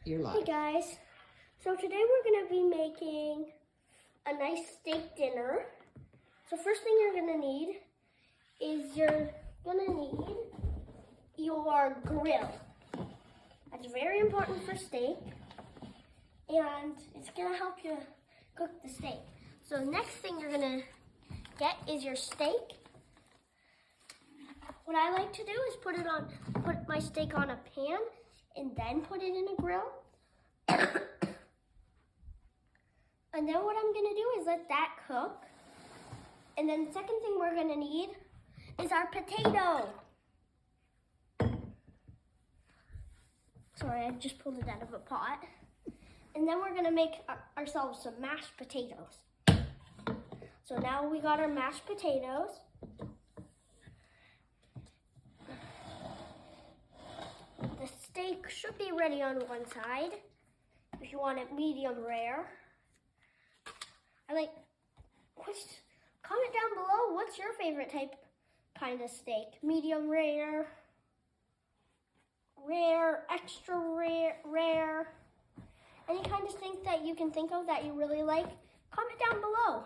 You're live. Hey guys, so today we're going to be making a nice steak dinner. So first thing you're going to need is your grill. That's very important for steak, and it's going to help you cook the steak. So next thing you're going to get is your steak. What I like to do is put my steak on a pan and then put it in a grill. And then what I'm gonna do is let that cook. And then the second thing we're gonna need is our potato. Sorry, I just pulled it out of a pot. And then we're gonna make ourselves some mashed potatoes. So now we got our mashed potatoes. The steak should be ready on one side if you want it medium rare. Comment down below, what's your favorite kind of steak? Medium rare, rare, extra rare. Any kind of steak that you can think of that you really like, comment down below.